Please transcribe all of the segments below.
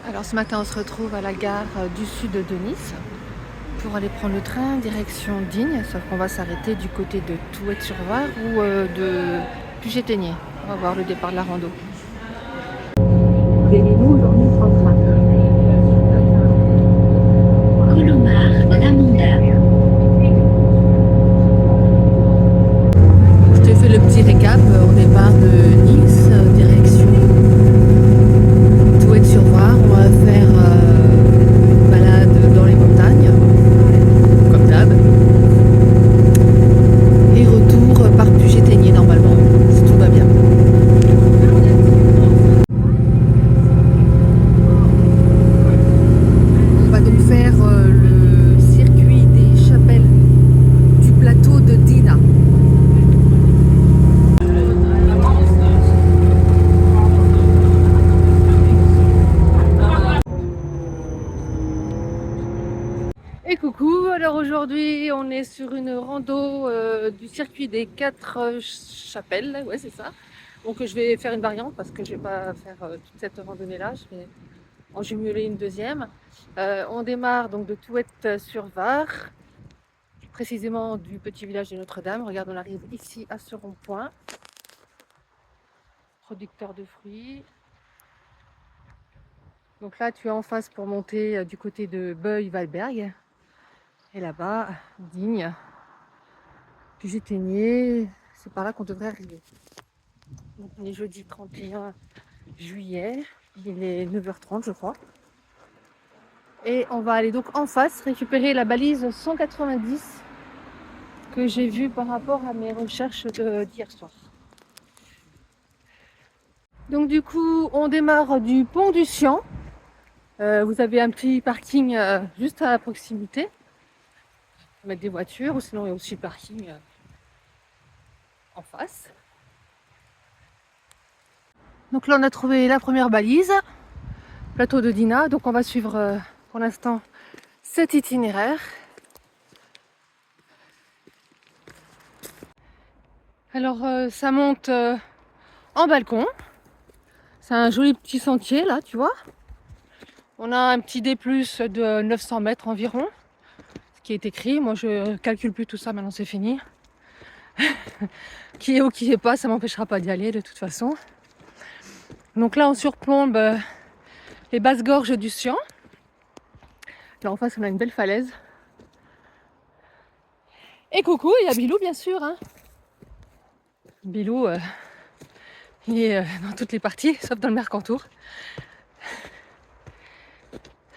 Alors ce matin, on se retrouve à la gare du sud de Nice pour aller prendre le train direction Digne, sauf qu'on va s'arrêter du côté de Touët-sur-Var ou de Puget-Théniers. On va voir le départ de la rando. Colomar-Lamanda. Je te fais le petit récap au départ de Nice, direction Touët-sur-Var. On va faire une balade dans les montagnes, comme d'hab. Et retour par Puget-Théniers normalement, si tout va bien. On va donc faire le circuit des chapelles du plateau de Dina. Et coucou, alors aujourd'hui on est sur une rando du circuit des 4 chapelles, ouais c'est ça. Donc je vais faire une variante parce que je vais pas faire toute cette randonnée là, je vais en jumeler une deuxième. On démarre donc de Touët-sur-Var, précisément du petit village de Notre-Dame. Regarde, on arrive ici à ce rond-point. Producteur de fruits. Donc là tu es en face pour monter du côté de Beuil-Walberg. Et là-bas, Digne, Puget-Théniers, c'est par là qu'on devrait arriver. Donc on est jeudi 31 juillet, il est 9h30 je crois. Et on va aller donc en face récupérer la balise 190 que j'ai vue par rapport à mes recherches d'hier soir. Donc du coup, on démarre du pont du Sian. Vous avez un petit parking juste à proximité. On peut mettre des voitures ou sinon il y a aussi le parking en face. Donc là on a trouvé la première balise, plateau de Dina. Donc on va suivre pour l'instant cet itinéraire. Alors ça monte en balcon. C'est un joli petit sentier là, tu vois. On a un petit D+ de 900 mètres environ, ce qui est écrit. Moi je calcule plus tout ça, maintenant c'est fini. Qui est ou qui est pas, ça m'empêchera pas d'y aller de toute façon. Donc là on surplombe les basses gorges du Sian. Là en face on a une belle falaise. Et coucou, il y a Bilou bien sûr. Hein. Bilou, il est dans toutes les parties, sauf dans le Mercantour.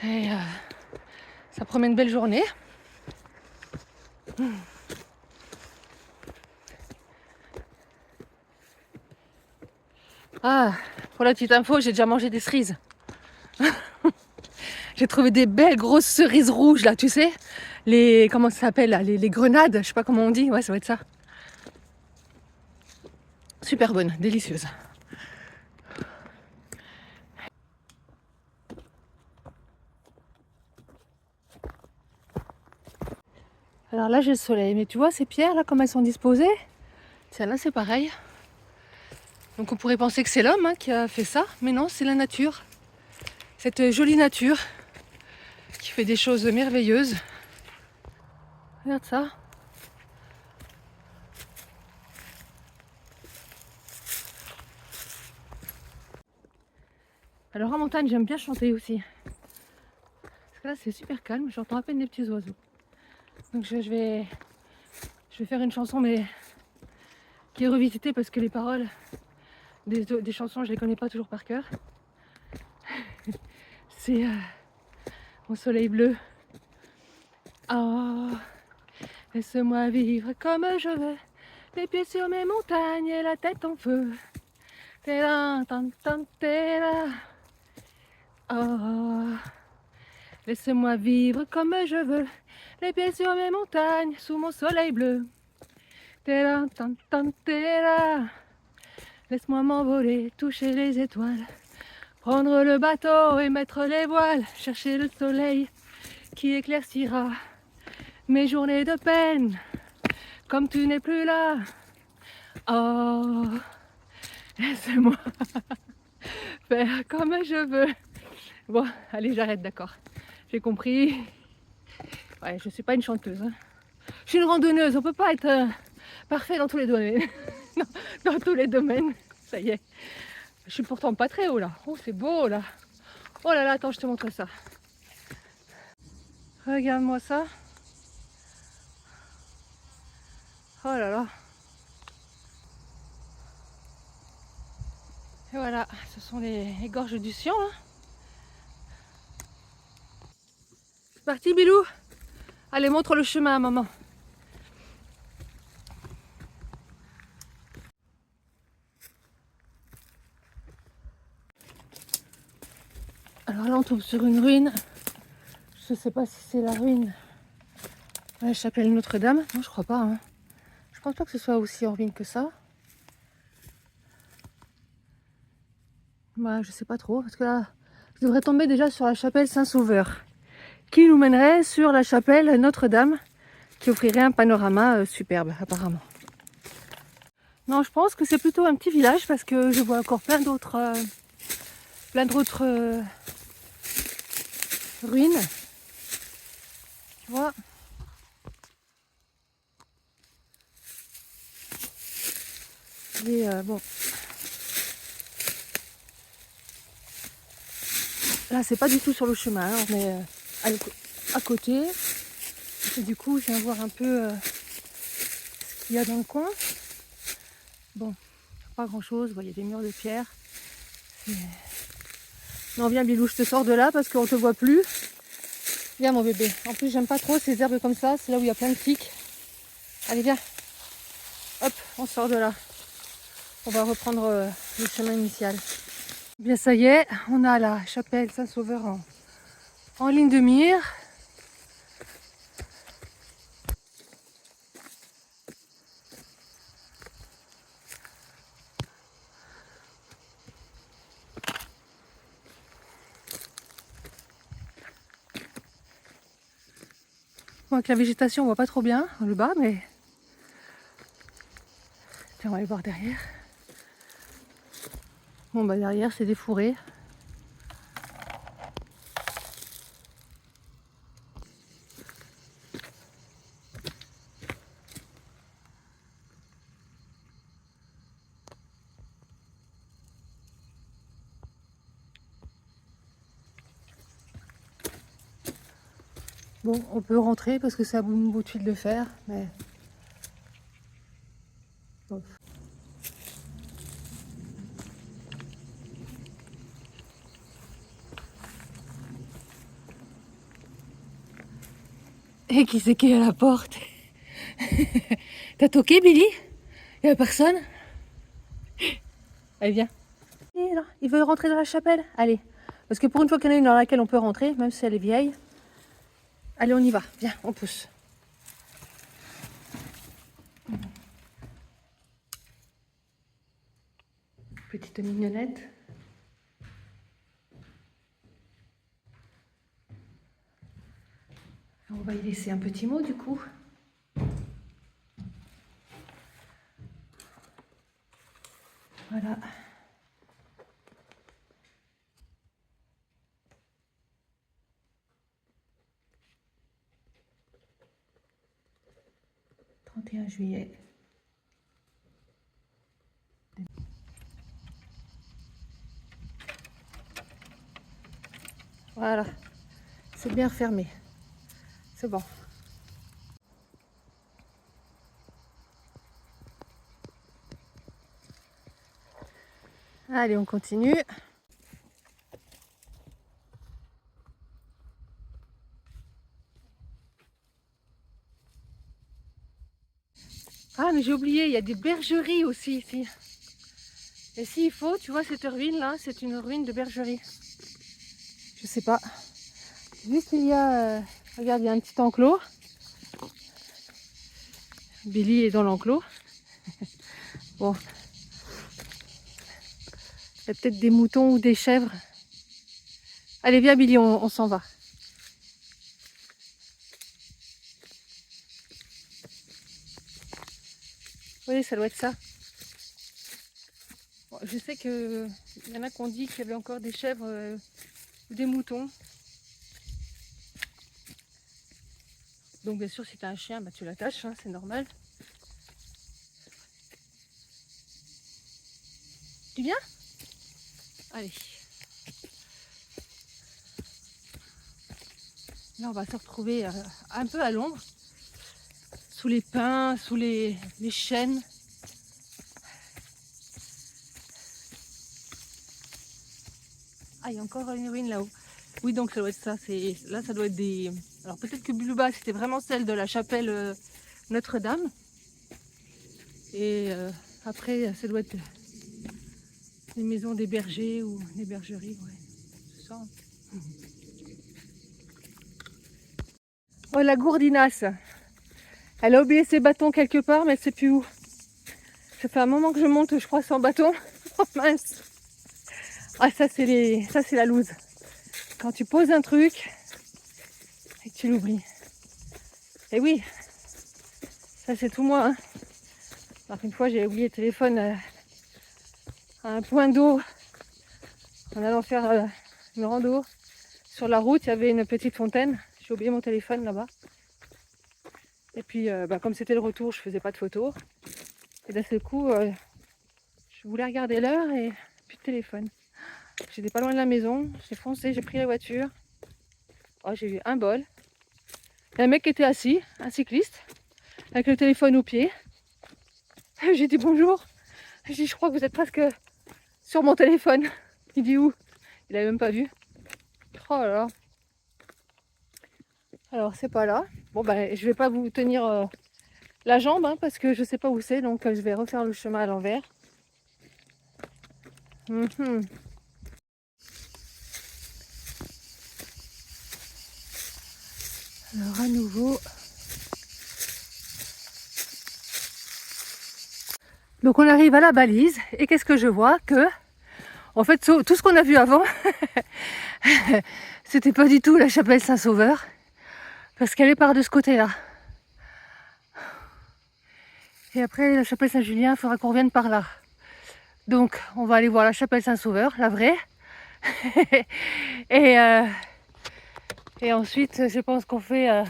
Et ça promet une belle journée. Ah, pour la petite info, j'ai déjà mangé des cerises. J'ai trouvé des belles grosses cerises rouges là, tu sais. Les, comment ça s'appelle là, les grenades, je sais pas comment on dit, ouais ça va être ça. Super bonne, délicieuse. Alors là j'ai le soleil, mais tu vois ces pierres là comme elles sont disposées, tiens là c'est pareil. Donc on pourrait penser que c'est l'homme hein, qui a fait ça, mais non c'est la nature. Cette jolie nature qui fait des choses merveilleuses. Regarde ça. Alors en montagne j'aime bien chanter aussi. Parce que là c'est super calme, j'entends à peine des petits oiseaux. Donc je vais faire une chanson mais qui est revisitée parce que les paroles des chansons je les connais pas toujours par cœur. C'est Mon soleil bleu. Oh, laisse-moi vivre comme je veux, les pieds sur mes montagnes et la tête en feu. T'es là, t'es là. Oh, laisse-moi vivre comme je veux, les pieds sur mes montagnes, sous mon soleil bleu. T'es là, t'es là. Laisse-moi m'envoler, toucher les étoiles, prendre le bateau et mettre les voiles, chercher le soleil qui éclaircira mes journées de peine, comme tu n'es plus là. Oh, laisse-moi faire comme je veux, Bon, allez, j'arrête, d'accord. J'ai compris. Ouais, je suis pas une chanteuse. Hein. Je suis une randonneuse, on peut pas être parfait dans tous les domaines. Non, dans tous les domaines. Ça y est. Je suis pourtant pas très haut là. Oh, c'est beau là. Oh là là, attends, je te montre ça. Regarde-moi ça. Oh là là. Et voilà, ce sont les gorges du Sion. Hein. C'est parti, Bilou. Allez, montre le chemin à maman. Alors là, on tombe sur une ruine. Je sais pas si c'est la ruine de la chapelle Notre-Dame. Non, je crois pas. Hein. Je pense pas que ce soit aussi en ruine que ça. Bah, je sais pas trop. Parce que là, je devrais tomber déjà sur la chapelle Saint-Sauveur. Qui nous mènerait sur la chapelle Notre-Dame. Qui offrirait un panorama superbe, apparemment. Non, je pense que c'est plutôt un petit village parce que je vois encore plein d'autres ruines. Tu vois. Et bon. Là, c'est pas du tout sur le chemin, hein, on est à côté. Et du coup, je viens voir un peu ce qu'il y a dans le coin. Bon, pas grand chose, il y a des murs de pierre. Non, viens Bilou, je te sors de là parce qu'on te voit plus. Viens mon bébé. En plus, j'aime pas trop ces herbes comme ça, c'est là où il y a plein de tiques. Allez, viens. Hop, on sort de là. On va reprendre le chemin initial. Bien, ça y est, on a la chapelle Saint-Sauveur en ligne de mire. Bon, avec la végétation, on voit pas trop bien le bas, mais tiens, on va aller voir derrière. Bon, bah derrière, c'est des fourrés. Bon, on peut rentrer parce que c'est un bout de fil de fer, mais... Bon. Et qui c'est qui est à la porte? T'as toqué, Billy? Y'a personne? Allez, viens. Et là, il veut rentrer dans la chapelle? Allez. Parce que pour une fois qu'il y en a une dans laquelle on peut rentrer, même si elle est vieille. Allez, on y va. Viens, on pousse. Petite mignonnette. On va y laisser un petit mot du coup. Voilà. « 31 juillet. » Voilà. C'est bien fermé. C'est bon. Allez, on continue. Ah, mais j'ai oublié, il y a des bergeries aussi ici. Et s'il faut, tu vois, cette ruine là, c'est une ruine de bergerie. Je sais pas. Juste il y a, regarde, il y a un petit enclos. Billy est dans l'enclos. Bon. Il y a peut-être des moutons ou des chèvres. Allez, viens Billy, on s'en va. Oui, ça doit être ça. Bon, je sais qu'il y en a qui ont dit qu'il y avait encore des chèvres ou des moutons. Donc bien sûr si tu as un chien, bah, tu l'attaches, hein, c'est normal. Tu viens? Allez. Là on va se retrouver un peu à l'ombre, sous les pins, sous les chênes. Ah, il y a encore une ruine là-haut. Oui, donc ça doit être ça. Là, ça doit être des... Alors peut-être que plus bas, c'était vraiment celle de la chapelle Notre-Dame. Et après, ça doit être les maisons des bergers ou des bergeries. Ouais, c'est ça. Oh, la gourdinasse. Elle a oublié ses bâtons quelque part, mais elle ne sait plus où. Ça fait un moment que je monte, je crois, sans bâton. Oh mince. Ah, ça, c'est la loose. Quand tu poses un truc et que tu l'oublies. Et oui, ça c'est tout moi. Hein. Alors une fois j'ai oublié le téléphone à un point d'eau en allant faire une rando. Sur la route, il y avait une petite fontaine. J'ai oublié mon téléphone là-bas. Et puis comme c'était le retour, je faisais pas de photos. Et d'un seul coup, je voulais regarder l'heure et plus de téléphone. J'étais pas loin de la maison, j'ai foncé, j'ai pris la voiture. Oh, j'ai eu un bol. Il y a un mec qui était assis, un cycliste, avec le téléphone au pied. J'ai dit bonjour. J'ai dit je crois que vous êtes presque sur mon téléphone. Il dit où? Il avait même pas vu. Oh là là. Alors c'est pas là. Bon ben je vais pas vous tenir la jambe hein, parce que je sais pas où c'est, donc je vais refaire le chemin à l'envers. Alors à nouveau. Donc on arrive à la balise et qu'est-ce que je vois? Que en fait tout ce qu'on a vu avant c'était pas du tout la chapelle Saint-Sauveur parce qu'elle est par de ce côté-là. Et après la chapelle Saint-Julien, il faudra qu'on revienne par là. Donc on va aller voir la chapelle Saint-Sauveur, la vraie. et ensuite je pense qu'on fait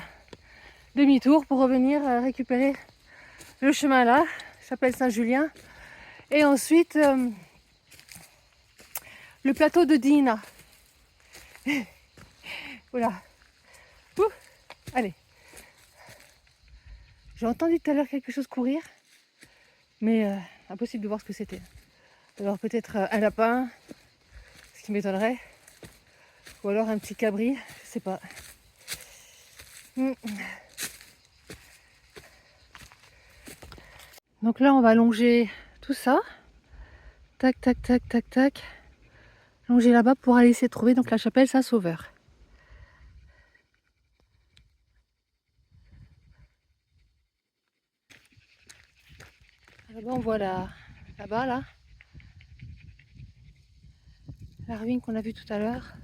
demi-tour pour revenir récupérer le chemin là, chapelle Saint-Julien. Et ensuite le plateau de Dina. Voilà. Allez. J'ai entendu tout à l'heure quelque chose courir, mais impossible de voir ce que c'était. Alors peut-être un lapin, ce qui m'étonnerait, ou alors un petit cabri, je sais pas. Donc là on va longer tout ça, tac tac tac tac tac, longer là-bas pour aller essayer de trouver donc la chapelle Saint-Sauveur. Là-bas on voit là-bas là, la ruine qu'on a vue tout à l'heure.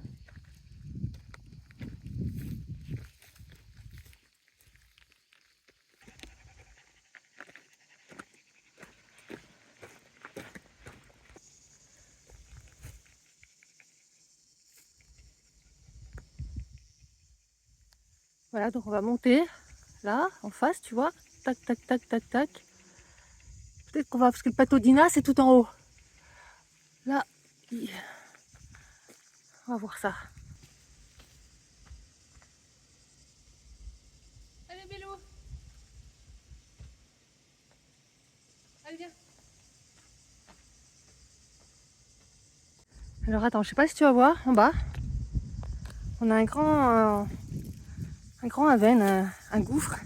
Voilà, donc on va monter là en face, tu vois, tac tac tac tac tac. Peut-être qu'on va, parce que le plateau d'Ina c'est tout en haut. Là, on va voir ça. Allez Bélo, allez viens. Alors attends, je sais pas si tu vas voir en bas. On a un grand avène, un gouffre.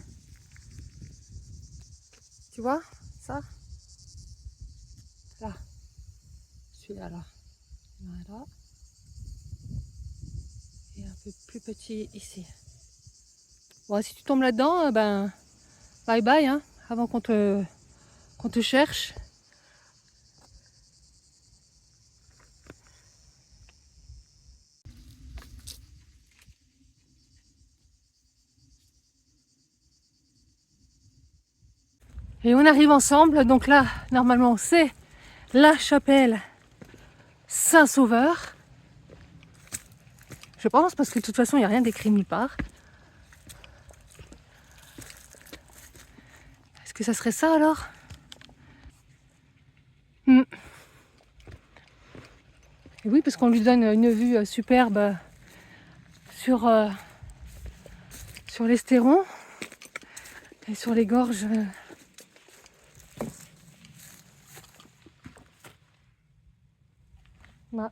Tu vois ça? Là. Celui-là là. Voilà. Et un peu plus petit ici. Bon, si tu tombes là-dedans, ben bye bye hein, avant qu'on te cherche. Et on arrive ensemble, donc là, normalement, c'est la chapelle Saint-Sauveur. Je pense, parce que de toute façon, il n'y a rien d'écrit nulle part. Est-ce que ça serait ça alors? Et oui, parce qu'on lui donne une vue superbe sur, sur l'Estéron et sur les gorges. Bah.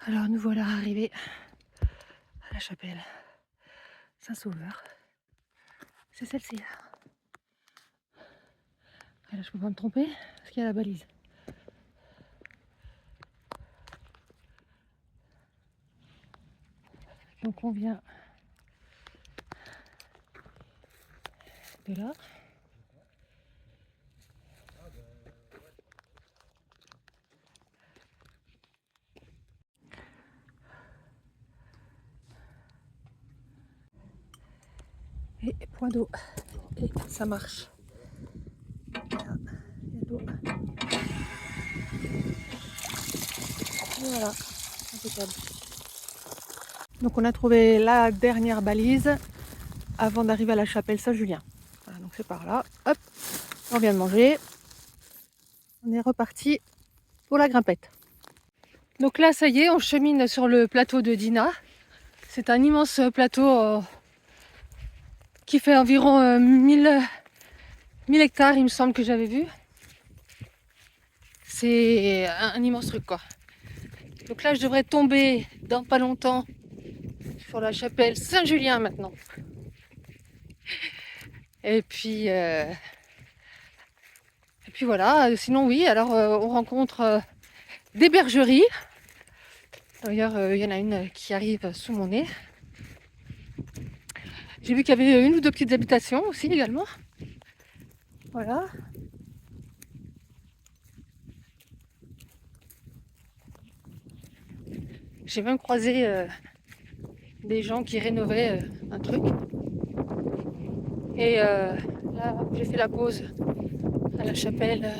Alors nous voilà arrivés à la chapelle Saint-Sauveur. C'est celle-ci là. Et là je peux pas me tromper parce qu'il y a la balise. Donc on vient de là. Et point d'eau. Et ça marche. Là, il y a de l'eau. Et voilà, impeccable. Donc on a trouvé la dernière balise avant d'arriver à la chapelle Saint-Julien. Voilà, donc c'est par là. Hop, on vient de manger. On est reparti pour la grimpette. Donc là, ça y est, on chemine sur le plateau de Dinah. C'est un immense plateau qui fait environ 1000 hectares, il me semble que j'avais vu. C'est un immense truc quoi. Donc là, je devrais tomber dans pas longtemps sur la chapelle Saint-Julien maintenant. Et puis voilà, sinon oui, alors on rencontre des bergeries. D'ailleurs, il y en a une qui arrive sous mon nez. J'ai vu qu'il y avait une ou deux petites habitations aussi également. Voilà. J'ai même croisé des gens qui rénovaient un truc. Et là, j'ai fait la pause à la chapelle.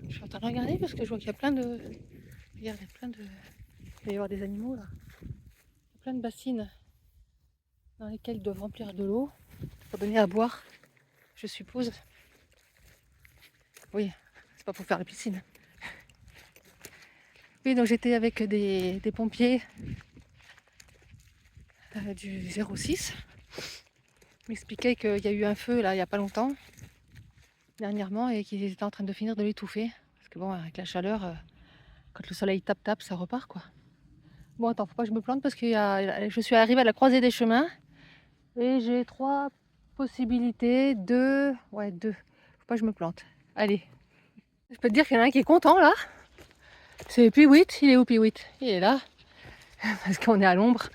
Je suis en train de regarder parce que je vois qu'il y a plein de... Regardez, plein de... Il va y avoir des animaux là. Il y a plein de bassines dans lesquelles ils doivent remplir de l'eau pour donner à boire, je suppose. Oui, c'est pas pour faire la piscine. Oui, donc j'étais avec des pompiers du 06. Ils m'expliquaient qu'il y a eu un feu là il n'y a pas longtemps, dernièrement, et qu'ils étaient en train de finir de l'étouffer. Parce que bon, avec la chaleur, quand le soleil tape, ça repart quoi. Bon, attends, faut pas que je me plante parce que je suis arrivée à la croisée des chemins et j'ai 3 possibilités, 2. Ouais, 2. Faut pas que je me plante. Allez. Je peux te dire qu'il y en a un qui est content là. C'est Piwit. Il est où Piwit? Il est là. Parce qu'on est à l'ombre.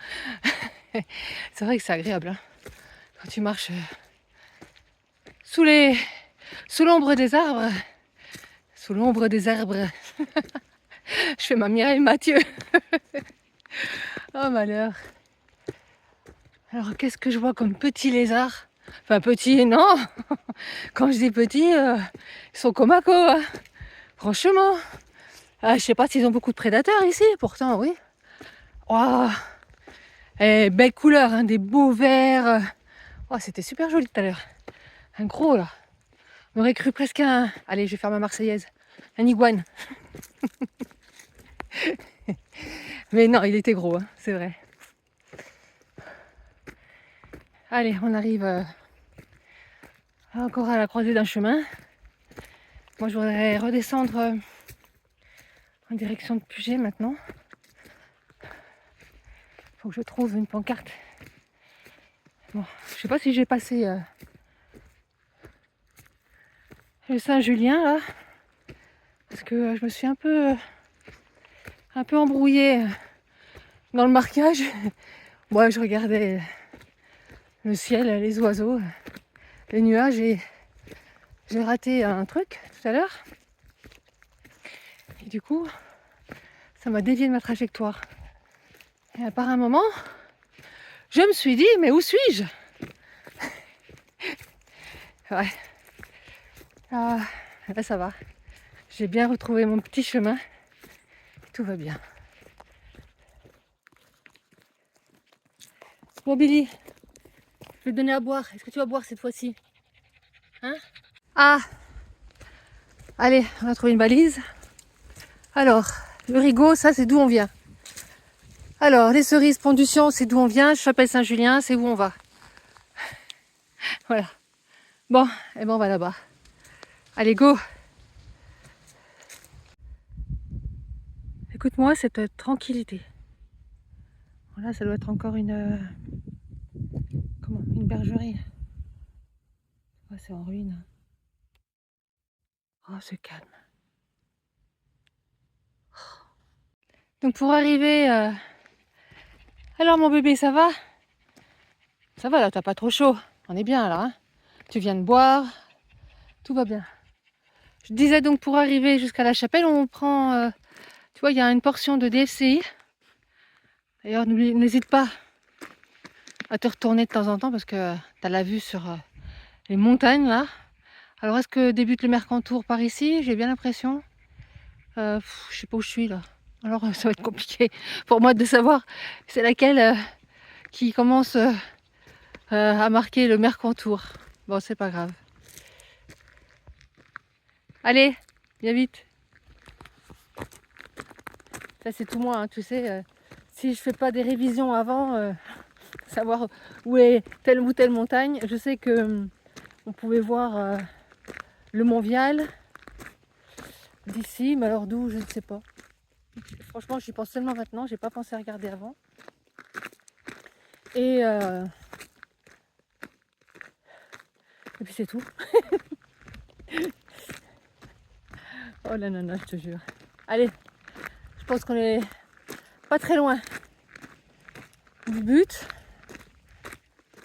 C'est vrai que c'est agréable hein, quand tu marches sous l'ombre des arbres. Sous l'ombre des arbres. Je fais ma Mireille Mathieu. Oh malheur. Alors qu'est-ce que je vois comme petits lézards? Enfin petits, non. Quand je dis petits, ils sont comme Comaco. Hein. Franchement. Ah, je sais pas s'ils ont beaucoup de prédateurs ici, pourtant oui. Oh. Et belle couleur, hein, des beaux verts. Oh, c'était super joli tout à l'heure. Un gros là. On aurait cru presque un... Allez, je vais faire ma marseillaise. Un iguane. Mais non, il était gros, hein, c'est vrai. Allez, on arrive encore à la croisée d'un chemin. Moi, je voudrais redescendre en direction de Puget maintenant. Faut que je trouve une pancarte. Bon, je sais pas si j'ai passé le Saint-Julien là, parce que je me suis un peu embrouillée dans le marquage. Moi, je regardais le ciel, les oiseaux, les nuages et j'ai raté un truc tout à l'heure. Et du coup, ça m'a dévié de ma trajectoire. Et par un moment, je me suis dit, mais où suis-je? Ouais. Ah, là ça va. J'ai bien retrouvé mon petit chemin. Tout va bien. Bon Billy, je vais te donner à boire. Est-ce que tu vas boire cette fois-ci? Hein? Ah! Allez, on a trouvé une balise. Alors, le Rigaud, ça c'est d'où on vient. Alors, les cerises Pont du Sion, c'est d'où on vient. Chapelle Saint-Julien, c'est où on va. Voilà. Bon, et ben on va là-bas. Allez, go! Écoute-moi cette tranquillité. Voilà, ça doit être encore une bergerie. Oh, c'est en ruine. Oh, c'est calme. Donc pour arriver... Alors mon bébé, ça va? Ça va là, t'as pas trop chaud. On est bien là, hein? Tu viens de boire. Tout va bien. Je disais donc pour arriver jusqu'à la chapelle, on prend... tu vois, il y a une portion de DFCI. D'ailleurs, n'hésite pas à te retourner de temps en temps parce que tu as la vue sur les montagnes là. Alors est-ce que débute le Mercantour par ici? J'ai bien l'impression. Je sais pas où je suis là. Alors ça va être compliqué pour moi de savoir c'est laquelle qui commence à marquer le Mercantour. Bon, c'est pas grave. Allez, viens vite. Ça c'est tout moi, hein, tu sais. Si je fais pas des révisions avant, savoir où est telle ou telle montagne, je sais que on pouvait voir le Mont Vial d'ici, mais alors d'où, je ne sais pas. Franchement, j'y pense seulement maintenant, j'ai pas pensé à regarder avant. Et puis c'est tout. Oh là là, je te jure. Allez, je pense qu'on est pas très loin du but.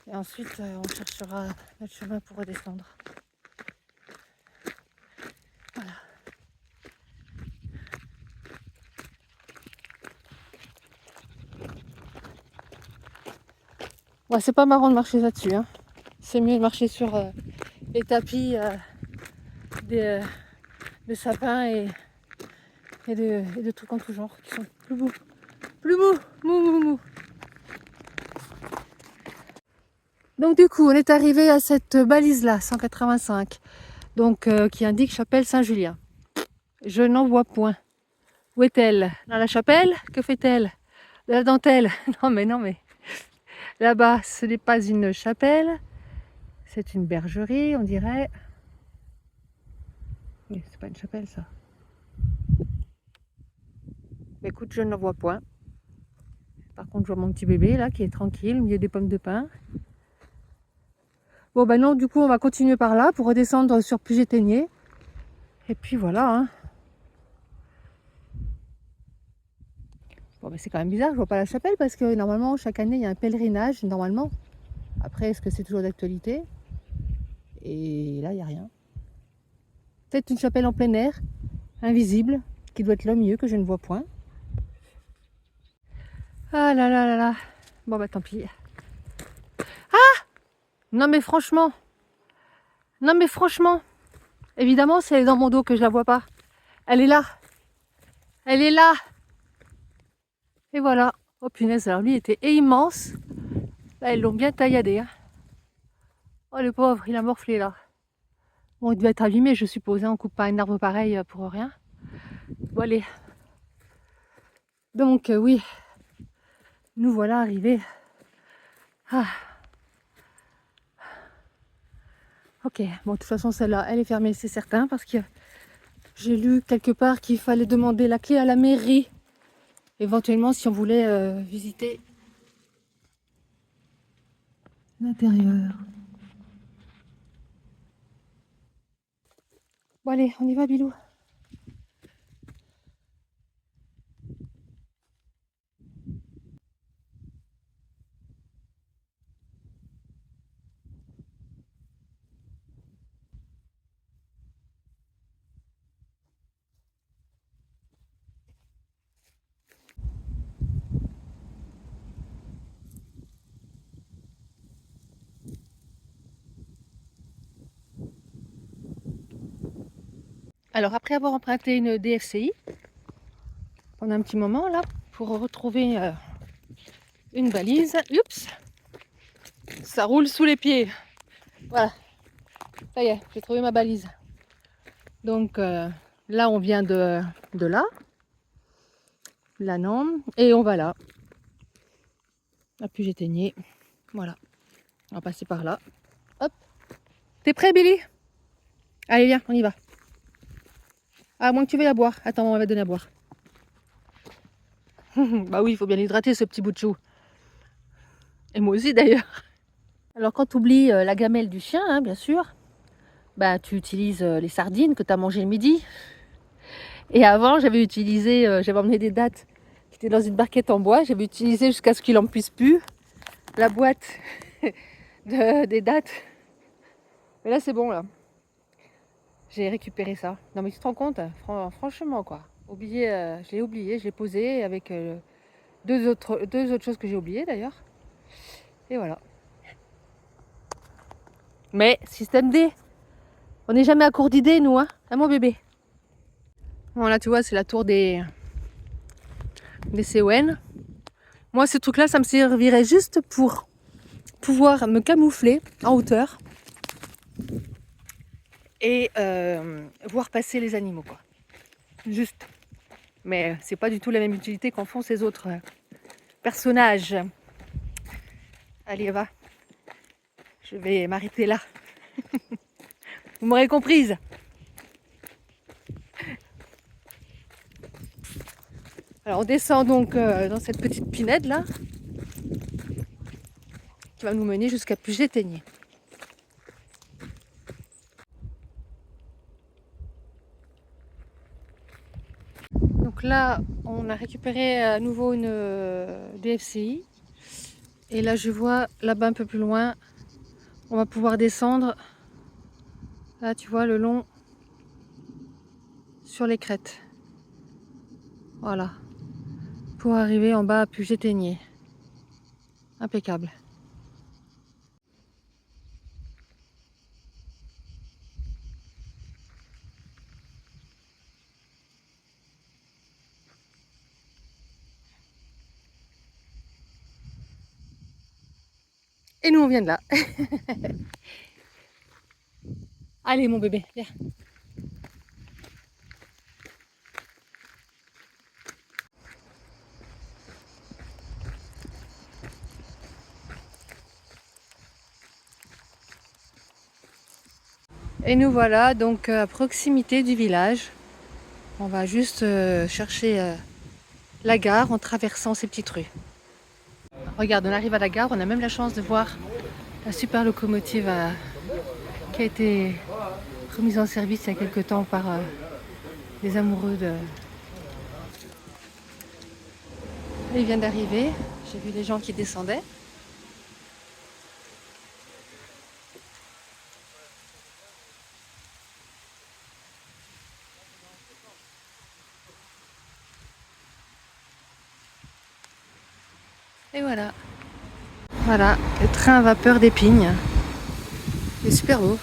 Et ensuite, on cherchera notre chemin pour redescendre. Voilà. Ouais, c'est pas marrant de marcher là-dessus, hein. C'est mieux de marcher sur les tapis de sapins et de trucs en tout genre qui sont plus beaux. Plus mou. Donc du coup, on est arrivé à cette balise-là, 185, donc qui indique chapelle Saint-Julien. Je n'en vois point. Où est-elle? Dans la chapelle? Que fait-elle? De la dentelle? Non mais. Là-bas, ce n'est pas une chapelle, c'est une bergerie, on dirait. Oui, c'est pas une chapelle ça. Écoute, je ne vois point. Par contre, je vois mon petit bébé là qui est tranquille au milieu des pommes de pin. Bon ben non, du coup, on va continuer par là pour redescendre sur Puget-Théniers. Et puis voilà, hein. Bon, ben c'est quand même bizarre, je vois pas la chapelle parce que normalement, chaque année, il y a un pèlerinage, normalement. Après, est-ce que c'est toujours d'actualité? Et là, il n'y a rien. Peut-être une chapelle en plein air, invisible, qui doit être là mieux, que je ne vois point. Ah là là là là. Bon, bah tant pis. Ah! Non mais franchement. Non mais franchement. Évidemment, si elle est dans mon dos que je la vois pas. Elle est là. Elle est là. Et voilà. Oh punaise, alors lui était immense. Là, ils l'ont bien tailladé. Hein. Oh le pauvre, il a morflé là. Bon, il devait être abîmé, je suppose. Hein. On coupe pas un arbre pareil pour rien. Bon, allez. Donc, oui. Nous voilà arrivés. Ah. Ok. Bon, de toute façon, celle-là, elle est fermée, c'est certain. Parce que j'ai lu quelque part qu'il fallait demander la clé à la mairie. Éventuellement, si on voulait visiter l'intérieur. Bon allez, on y va Bilou. Alors après avoir emprunté une DFCI, pendant un petit moment là, pour retrouver une valise, oups, ça roule sous les pieds. Voilà, ça y est, j'ai trouvé ma balise. Donc là on vient de là non, et on va là. Puis j'éteignais, voilà. On va passer par là. Hop, t'es prêt Billy? Allez viens, on y va. À moins que tu veuilles à boire. Attends, on va te donner à boire. Bah oui, il faut bien l'hydrater ce petit bout de chou. Et moi aussi d'ailleurs. Alors quand tu oublies la gamelle du chien, hein, bien sûr, bah tu utilises les sardines que tu as mangées le midi. Et avant, j'avais utilisé, j'avais emmené des dattes qui étaient dans une barquette en bois. J'avais utilisé jusqu'à ce qu'il en puisse plus la boîte des dattes. Mais là c'est bon là. J'ai récupéré ça. Non mais tu te rends compte, franchement quoi. Oublié, je l'ai oublié, je l'ai posé avec deux autres choses que j'ai oubliées d'ailleurs. Et voilà. Mais système D, on n'est jamais à court d'idées nous, hein, mon bébé. Bon là tu vois c'est la tour des CON. Moi ce truc là ça me servirait juste pour pouvoir me camoufler en hauteur et voir passer les animaux quoi. Juste. Mais c'est pas du tout la même utilité qu'en font ces autres personnages. Allez va. Je vais m'arrêter là. Vous m'aurez comprise. Alors on descend donc dans cette petite pinède là qui va nous mener jusqu'à Puget-Théniers. Donc là on a récupéré à nouveau une DFCI et là je vois là-bas un peu plus loin on va pouvoir descendre là tu vois le long sur les crêtes. Voilà. Pour arriver en bas à Puget-Théniers. Impeccable. Et nous on vient de là. Allez mon bébé, viens. Et nous voilà donc à proximité du village. On va juste chercher la gare en traversant ces petites rues. Regarde, on arrive à la gare, on a même la chance de voir la super locomotive qui a été remise en service il y a quelques temps par les amoureux de... Il vient d'arriver, j'ai vu les gens qui descendaient. Et voilà. Voilà, le train à vapeur d'Épingle. Il est super beau.